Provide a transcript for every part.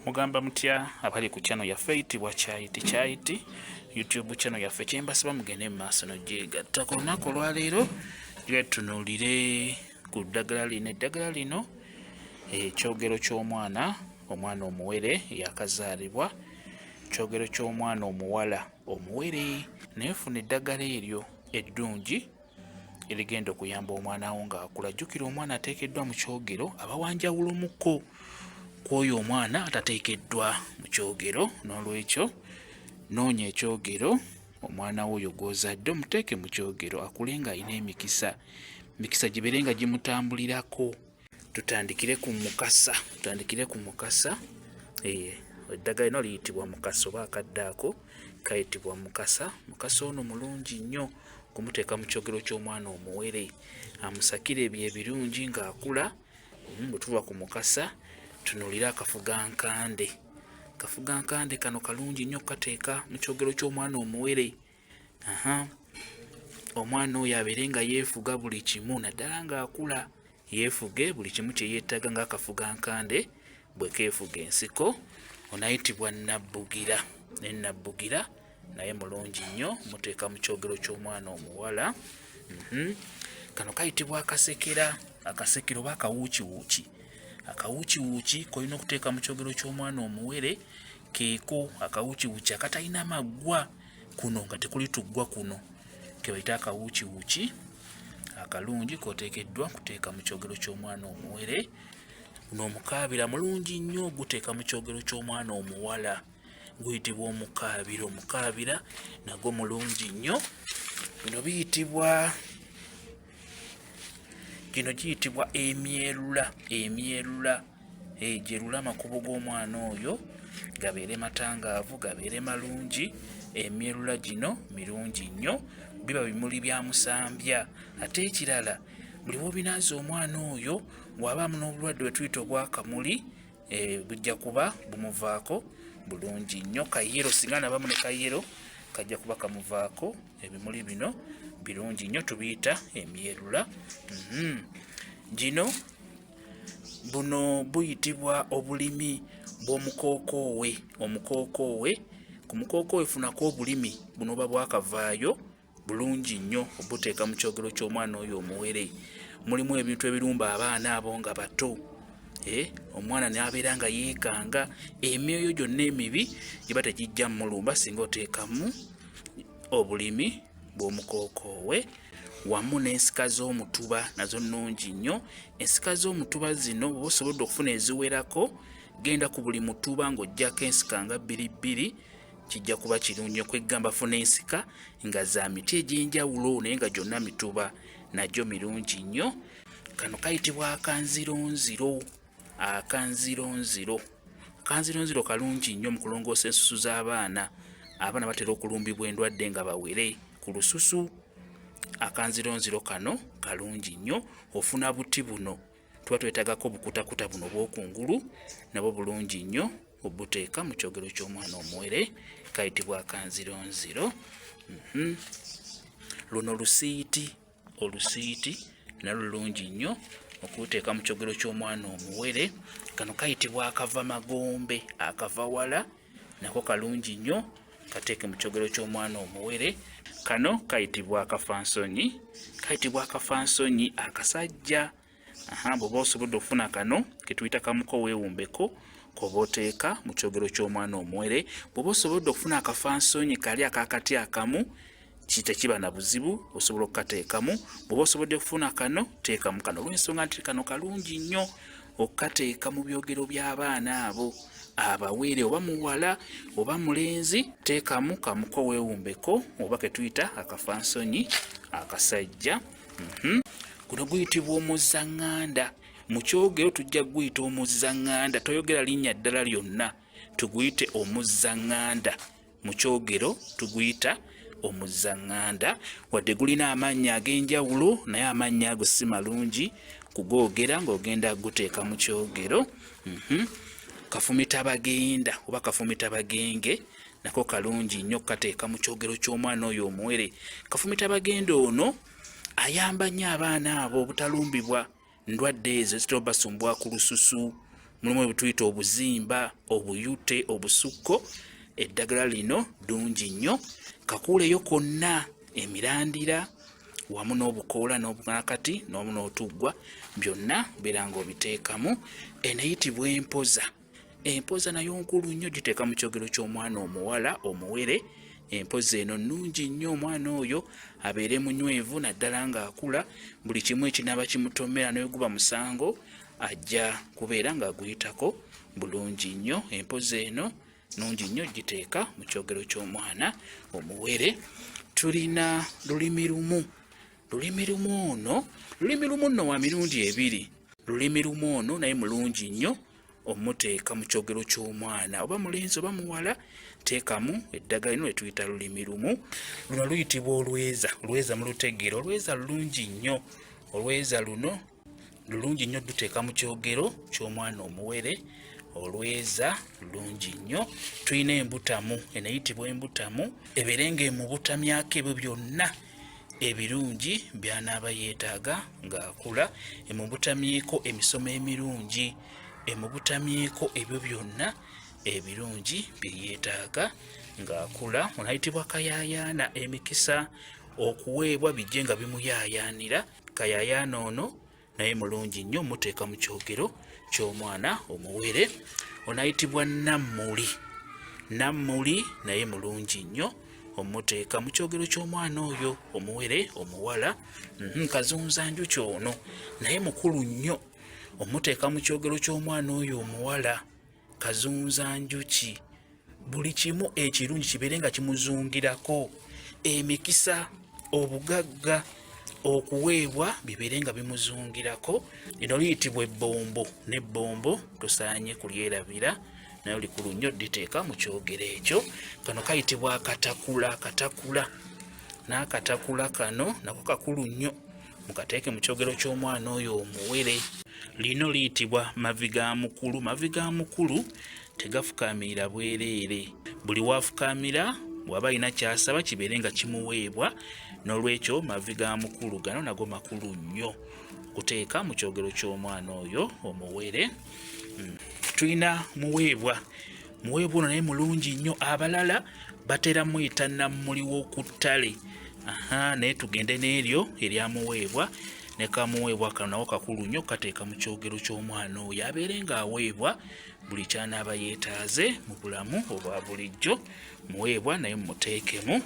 Mugamba mutya abali ku channel yaffe eyitibwa Kyaiti YouTube channel yaffe kyembasiba mugende mu maaso n'ogyegatta. Ku lunaku olwaleero twetunuulire ku ddagala lino. Eddagala lino kyogero ky'omwana omuwere yakazaalibwa, kyogero ky'omwana omuwala omuwere. Naye funa eddagala eryo eddungi erigenda okuyamba omwana wo ng'akula. Jjukira omwana ateekeddwa mu kyogero abawanjawulumuko kwoyo omwana atateekeddwa mu kyogero. N'olwekyo noonya ekyogero omwana wo oyo gw'ozadde omuteeke mu kyogero akule ng'alina emikisa gibeere nga gimutambulirako. Tutandikire ku mukasa. Eddagala lino liyitibwa mukasa oba akadde ako kayitibwa mukasa. Mukasa ono mulungi nnyo kumuteeka mu kyogero ky'omwana omuwere, amusakire ebyo ebirungi ng'akula. Bwe tuva ku mukasa tunuulira akafugankande. Akafugankande kano kalungi nnyo okukateeka mu kyogero ky'omwana omuwere. Omwana oyo abeere nga yeefuga buli kimu, naddala ng'akula yeefuge buli kimu kye yeetaaga ng'akafugankande bwe keefuga ensiko. Onayitibwa nabbugira. Ne nabbugira naye mulungi nnyo muteeka mu kyogero ky'omwana omuwala. Kano kayitibwa akasekera. Akasekera oba akawuukiwuuki. Akawuukiwuuki kolina okuteeka mu kyogero ky'omwana omuwere keeko akawuukiwuuki akatalina maggwa. Kuno nga tekuli tuggwa kuno ke bayita akawuukiwuuki akalungi koteekeddwa kuteeka mu kyogero ky'omwana omuwere. Guno omukaabira mulungi nnyo guteeka mu kyogero ky'omwana omuwala, guyitibwa omukaabira. Omukaabira nagwo mulungi nnyo. Gino giyitibwa emyerula. Gyerula amakubo g'omwana oyo gabeere matangaavu, gabeere malungi. Emyerula gino mirungi nnyo, biba bimuli bya musambya. Ate ekirala, buli w'obinaaza omwana oyo bw'abaamu n'obulwadde bwe tuyita obwakamuli bujja kuba bumuvaako bulungi nnyo. Kayero, singa nabamu ne kayero kajja kuba kamuvaako. Ebimuli bino birungi nnyo, tubiyita emyerula. Buno buyitibwa obulimi bw'omukookoowe. Ku mukookoowe funako obulimi buno oba bwakavaayo bulungi nnyo obuteeka mu kyogero ky'omwana oyo omuwere. Mulimu ebintu ebirumba abaana abo nga bato. Omwana n'abeera nga yeekanga. Emyoyo gyonna emibi giba tegijja mulumba singa oteekamu obulimi bw'omukookoowe. Wamu n'ensika z'omutuba nazo nnungi nnyo. Ensika z'omutuba zino bw'oba osobodde okufuna eziwerako, genda ku buli mutuba ng'oggyako ensika nga 2 kijja kuba kirungi. Okwegamba funa ensika nga za miti egy'enjawulo naye nga gyonna mituba, nagyo mirungi nnyo. Kano kayitibwa akanzironziro. Akanzironziro kalungi nnyo mu kulongoosa ensusu z'abaana. Abaana batera okulumbibwa endwadde nga bawere ku lususu. Akanzironziro kano kalungi nnyo. Ofuna buti buno tuba twetagako obukutakuta buno bw'okungulu, nabwo bulungi nnyo obuteeka mu kyogero ky'omwana omuwere, kayitibwa akanzironziro. Luno olusiiti nalwo lulungi nnyo okuteeka mu kyogero ky'omwana omuwere. Kano kayitibwa akava magombe, akava wala, nako kalungi nnyo kateeke mu kyogero ky'omwana omuwere. Kano kayitibwa akafansonyi. Akasajja. Bw'oba osobodde okufuna kano ke tuyita kamuko weewumbeko koba oteeka mu kyogero ky'omwana omuwere. Bw'oba osobodde okufuna akafansonyi kali akakati akamu tekiba na buzibu, osobola okukateekamu. Bw'oba osobodde okufuna kano teekamu kano, olw'ensonga nti kano kalungi nnyo okukateeka mu byogero by'abaana abo abawere, oba muwala oba mulenzi. Teekamu kamuko weewumbeko oba ke tuyita akafansonyi akasajja. Guno guyitibwa omuzzaŋŋanda. Mu kyogero tujja guyita omuzzaŋŋanda, toyogera linnya ddala lyonna, tuguyite omuzzaŋŋanda. Mu kyogero tuguyita omuzzaŋŋanda, wadde gulina amannya ag'enjawulo naye amannya ago si malungi kugoogera ng'ogenda guteeka mu kyogero. Kafumitabagenda oba kafumitabagenge nako kalungi nnyo okukateeka mu kyogero ky'omwana oyo omuwere. Kafumitabagenda ono ayamba nnyo abaana abo obutalumbibwa ndwadde ezo zitobasumbuwa ku lususu mulimu ebituyita obuzimba, obuyute, obusukko. Eddagala lino ddungi nnyo. Kakuuleyo konna emirandira wamu n'obukoola n'obunakati n'omu n'otuggwa byonna beera ng'obiteekamu. Eneyitibwa empoza. Empoza nayo nkulu nnyo, giteeka mu kyogero ky'omwana omuwala omuwere. Empoza eno nnungi nnyo, omwana oyo abeere munywevu naddala ng'akula. Buli kimu ekinaaba kimutomera ne guba musango ajja kubeera ng'aguyitako bulungi nnyo. Empoza eno nnungi nnyo, giteeka mu kyogero ky'omwana omuwere. Tulina lulimi lumu. Lulimi lumu nno wa mirundi ebiri. Lulimi lumu ono naye mulungi nnyo omuteeka mu kyogero ky'omwana, oba mulenzi oba muwala, teekamu eddagala lino lyetuyita lulimi lumu. Luno luyitibwa olweza. Olweza mulutegeera, olweza lulungi nnyo. Olweza luno lulungi nnyo, duteeka mu kyogero ky'omwana omuwere. Olweza lulungi nnyo. Tulina embutamu. Eneyitibwa embutamu, ebeere ng'emubutamyako ebyo byonna ebirungi by'anaaba yeetaaga ng'akula. Emubutamyeko emisomo emirungi, emubutamyeko ebyo byonna ebirungi bye yeetaaga ng'akula. Onayitibwa kayaayaana. Emikisa okuweebwa bijje nga bimuyaayaanira. Kayaayaana ono naye mulungi nnyo, muteeka mu kyogero ky'omwana omuwere. Onayitibwa nammuli. Nammuli naye mulungi nnyo, omuteeka mu kyogero ky'omwana oyo omuwere omuwala. Kazunzanjuki ono naye mukulu nnyo, omuteeka mu kyogero ky'omwana oyo omuwala. Kazunzanjuki buli kimu ekirungi kibeere nga kimuzungirako. Emikisa, obugagga, okuweebwa bibeere nga bimuzungirako. Lino liyitibwa ebbombo. N'ebbombo tosaanye kulyerabira, naye likulu nnyo, liteeka mu kyogero ekyo. Kano kayitibwa akatakula. Akatakula, n'akatakula kano nako kakulu nnyo, mukateeke mu kyogero ky'omwana oyo omuwere. Lino liyitibwa mavi ga mukulu. Mavi ga mukulu tegafukaamirira bwereere. Buli waafukaamira bw'aba alina kyasaba kibeere nga kimuweebwa. N'olwekyo mavi ga mukulu gano nago makulu nnyo okuteeka mu kyogero ky'omwana oyo omuwere. Tulina muweebwa. Muweebwa ono naye mulungi nnyo. Abalala batera muyita nammuli w'oku ttale. Naye tugende n'eryo erya muweebwa. Ne kamuweebwa kano nako kakulu nnyo, kateeka mu kyogero ky'omwana oyo abeere ng'aweebwa buli kyanaaba yeetaaze mu bulamu obwa bulijjo. Muweebwa naye muteekemu.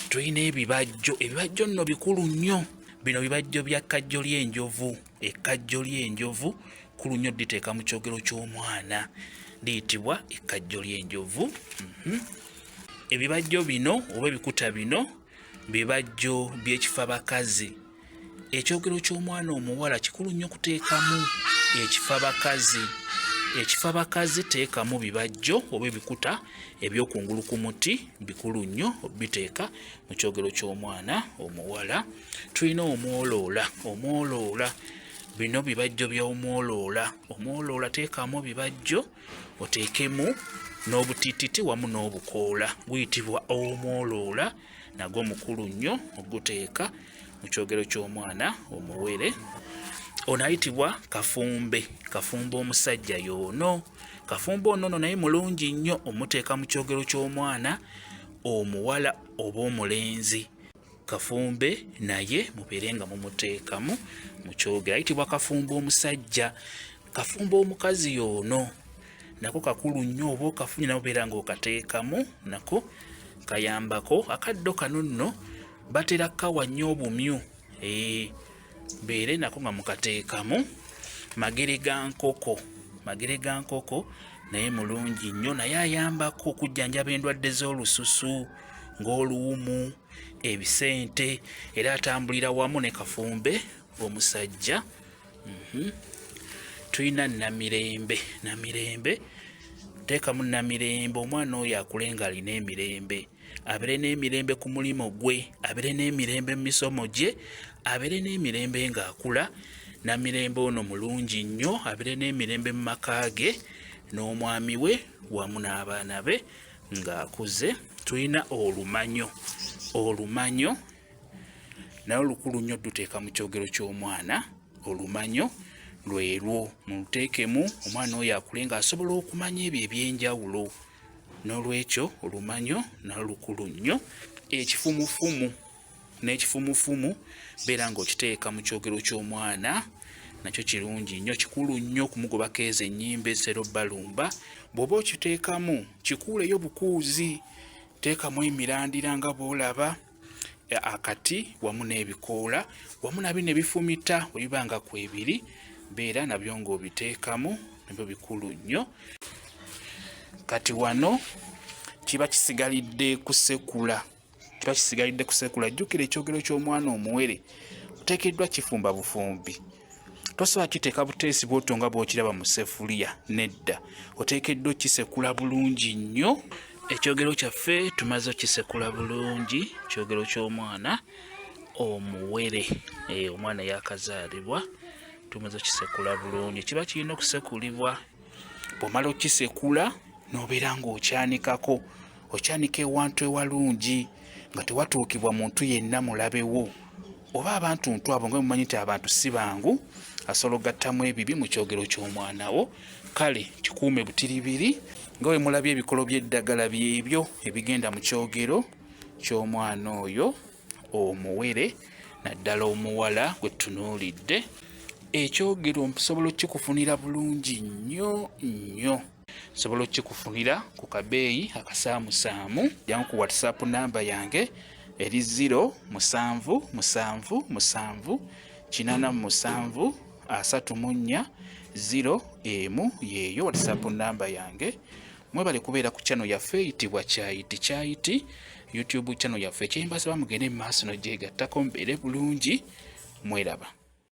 Tulina ebibajjo. Ebibajjo nno bikulu nnyo. Bino bibajjo bya kkajjo ly'enjovu. Ekkajjo ly'enjovu kulu nnyo, liteeka mu kyogero ky'omwana, liyitibwa ekkajjo ly'enjovu. Ebibajjo bino oba ebikuta bino bibajjo by'ekifabakazi. Ekyogero ky'omwana omuwala kikulu nnyo kuteekamu ekifabakazi. Ekifabakazi teekamu bibajjo oba ebikuta ebyokungulu ku muti, bikulu nnyo biteeka mu kyogero ky'omwana omuwala. Tulina omwoloola. Omwoloola, bino bibajjo by'omwoloola. Omwoloola teekamu bibajjo, oteekemu n'obutiititi wamu n'obukoola, guyitibwa omwoloola. Nagwo mukulu nnyo, oguteeka mu kyogero ky'omwana omuwere. Ono ayitibwa kafumbe. Kafumbe omusajja y'ono. Kafumbe ono naye mulungi nnyo, omuteeka mu kyogero ky'omwana omuwala oba omulenzi. Kafumbe naye mubeere nga mumuteekamu mu kyogero. Ayitibwa kafumbe omusajja. Kafumbe omukazi y'ono nako kakulu nnyo, oba okafunye namubeera ng'okateekamu, nako kayambako. Akaddo kano nno batera kawa nnyo obumyu, beere nako nga mukateekamu. Magere ga nkoko. Magere ga nkoko naye mulungi nnyo, naye ayambako okujjanjaba endwadde z'olususu ng'oluwumu, ebisente, era atambulira wamu ne kafumbe omusajja. Tulina namirembe. Namirembe, teekamu namirembe. Omwana oyo akule nga alina emirembe, abeere n'emirembe ku mulimo gwe, abeere n'emirembe mu misomo gye, abeere n'emirembe ng'akula. Namirembe ono mulungi nnyo, abeere n'emirembe mu maka ge n'omwami we wamu n'abaana be ng'akuze. Tulina olumanyo. Olumanyo nayo lukulu nnyo, duteeka mu kyogero ky'omwana. Olumanyo lwerwo muluteekemu omwana oyo akule ng'asobola okumanya ebyo ebyenjawulo. N'olwekyo olumanyo nalo lukulu nnyo. Ekifumufumu n'ekifumufumu beera ng'okiteeka mu kyogero ky'omwana nakyo kirungi nnyo, kikulu nnyo okumugobako ezo ennyimba ez'erobbalumba. bw'oba okiteekamu kikuuleyo bukuuzi, teekamu emirandira nga bw'olaba, akati wamu n'ebikoola wamu nabyo ne bifumita bwe biba nga kwebiri, beera nabyo ng'obiteekamu, nabyo bikulu nnyo. Kati wano kiba kisigalidde kusekula. Jjukira ekyogero ky'omwana omuwere oteekeddwa kifumba bufumbi. Tosobola kiteeka buteesi bw'otyo nga bw'okiraba mu ssefuliya, nedda. Oteekeddwa kisekula bulungi nnyo. Ekyogero kyaffe tumaze okisekula bulungi, kyogero ky'omwana omuwere, omwana yakazaalibwa, tumaze okisekula bulungi. Kiba kirina okusekulibwa. Bw'omala okisekula n'obeera ng'okyanikako, okyanika ewantu ewalungi nga tewatuukibwa muntu yenna mulabewo oba abantu abo nga mumanyi nti abantu si bangu, asobola ogattamu ebibi mu kyogero ky'omwana wo. Kale kikuume butiribiri nga bwe mulabye ebikolo by'eddagala byebyo ebigenda mu kyogero ky'omwana oyo omuwere, naddala omuwala gwe tunuulidde. Ekyogero nsobola okikufunira bulungi nnyo nnyo. Sobola okikufunira ku kabeeyi akasaamusaamu. Jangu ku WhatsApp namba yange eri 0777873401 yeeyo WhatsApp namba yange. Mwebale kubeera ku channel yaffe eyitibwa Kyayiti. YouTube channel yaffe kyembasaba mugende mu maaso n'ogyegattako mbeere bulungi. Mweraba.